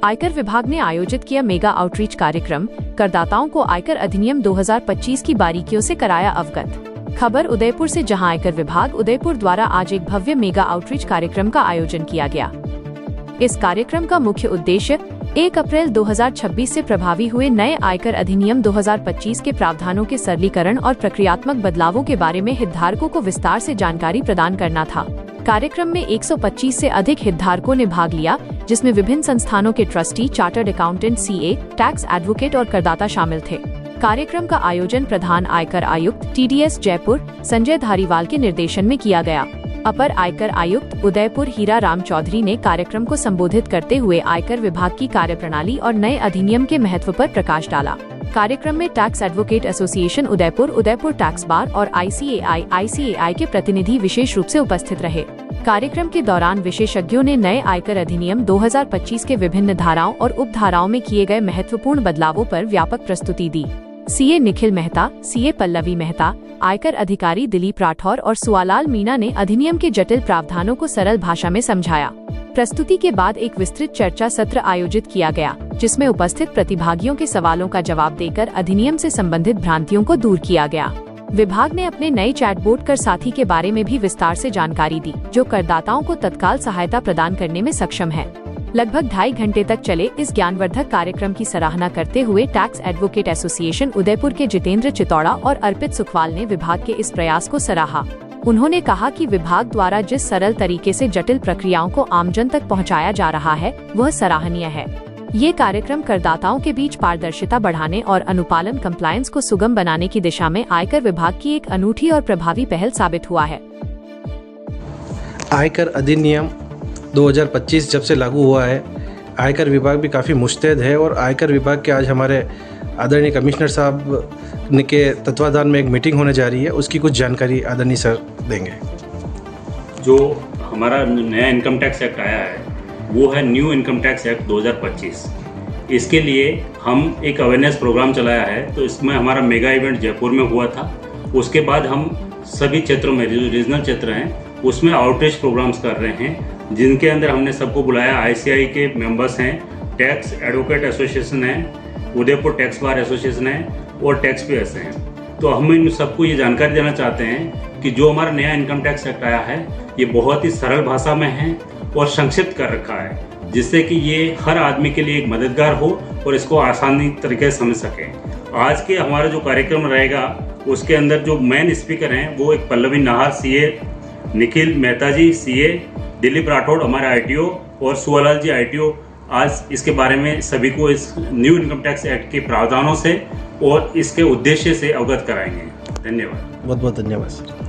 आयकर विभाग ने आयोजित किया मेगा आउटरीच कार्यक्रम, करदाताओं को आयकर अधिनियम 2025 की बारीकियों से कराया अवगत। खबर उदयपुर से, जहां आयकर विभाग उदयपुर द्वारा आज एक भव्य मेगा आउटरीच कार्यक्रम का आयोजन किया गया। इस कार्यक्रम का मुख्य उद्देश्य 1 अप्रैल 2026 से प्रभावी हुए नए आयकर अधिनियम 2025 के प्रावधानों के सरलीकरण और प्रक्रियात्मक बदलावों के बारे में हितधारकों को विस्तार से जानकारी प्रदान करना था। कार्यक्रम में 125 से अधिक हितधारकों ने भाग लिया, जिसमें विभिन्न संस्थानों के trustee, chartered accountant, CA, tax advocate और करदाता शामिल थे। कार्यक्रम का आयोजन प्रधान आयकर आयुक्त TDS जयपुर संजय धारीवाल के निर्देशन में किया गया। अपर आयकर आयुक्त उदयपुर हीरा राम चौधरी ने कार्यक्रम को संबोधित करते हुए आयकर विभाग की कार्यप्रणाली और नए अधिनियम के महत्व पर प्रकाश डाला। कार्यक्रम में tax advocate association Udaipur, Udaipur tax bar और ICAI के प्रतिनिधि विशेष रूप से उपस्थित रहे। कार्यक्रम के दौरान विशेषज्ञों ने नए आयकर अधिनियम 2025 के विभिन्न धाराओं और उपधाराओं में किए गए महत्वपूर्ण बदलावों पर व्यापक प्रस्तुति दी। CA निखिल मेहता, CA पल्लवी मेहता, आयकर अधिकारी दिलीप राठौर और सुआलाल मीणा ने अधिनियम के जटिल प्रावधानों को सरल भाषा में समझाया। प्रस्तुति के बाद एक विस्तृत चर्चा सत्र आयोजित किया गया, जिसमें उपस्थित प्रतिभागियों के सवालों का जवाब देकर अधिनियम से संबंधित भ्रांतियों को दूर किया गया। विभाग ने अपने नए चैटबोट कर साथी के बारे में भी विस्तार से जानकारी दी, जो करदाताओं को तत्काल सहायता प्रदान करने में सक्षम है। लगभग 2.5 घंटे तक चले इस ज्ञानवर्धक कार्यक्रम की सराहना करते हुए टैक्स एडवोकेट एसोसिएशन उदयपुर के जितेंद्र चितौड़ा और अर्पित सुखवाल ने विभाग के इस प्रयास को सराहा। उन्होंने कहा कि विभाग द्वारा जिस सरल तरीके से जटिल प्रक्रियाओं को आमजन तक पहुंचाया जा रहा है, वह सराहनीय है। ये कार्यक्रम करदाताओं के बीच पारदर्शिता बढ़ाने और अनुपालन कंप्लायंस को सुगम बनाने की दिशा में आयकर विभाग की एक अनूठी और प्रभावी पहल साबित हुआ है। आयकर अधिनियम 2025 जब से लागू हुआ है, आयकर विभाग भी काफ़ी मुस्तैद है और आयकर विभाग के आज हमारे आदरणीय कमिश्नर साहब के तत्वाधान में एक मीटिंग होने जा रही है, उसकी कुछ जानकारी आदरणीय सर देंगे। जो हमारा नया इनकम टैक्स एक्ट आया है वो है न्यू इनकम टैक्स एक्ट 2025। इसके लिए हम एक अवेयरनेस प्रोग्राम चलाया है, तो इसमें हमारा मेगा इवेंट जयपुर में हुआ था। उसके बाद हम सभी क्षेत्रों में, जो रीजनल क्षेत्र हैं, उसमें आउटरीच प्रोग्राम्स कर रहे हैं, जिनके अंदर हमने सबको बुलाया। ICAI के मेंबर्स हैं, टैक्स एडवोकेट एसोसिएशन है, उदयपुर टैक्स बार एसोसिएशन है और टैक्स पेयर्स हैं। तो हम इन सबको ये जानकारी देना चाहते हैं कि जो हमारा नया इनकम टैक्स एक्ट आया है, ये बहुत ही सरल भाषा में है और संक्षिप्त कर रखा है, जिससे कि ये हर आदमी के लिए एक मददगार हो और इसको आसानी तरीके से समझ सके। आज के हमारा जो कार्यक्रम रहेगा, उसके अंदर जो मेन स्पीकर हैं वो एक पल्लवी नाहर CA, निखिल मेहता जी CA, दिलीप राठौड़ हमारे ITO और सुआलाल जी ITO आज इसके बारे में सभी को इस न्यू इनकम टैक्स एक्ट के प्रावधानों से और इसके उद्देश्य से अवगत कराएंगे। धन्यवाद। बहुत बहुत धन्यवाद सर।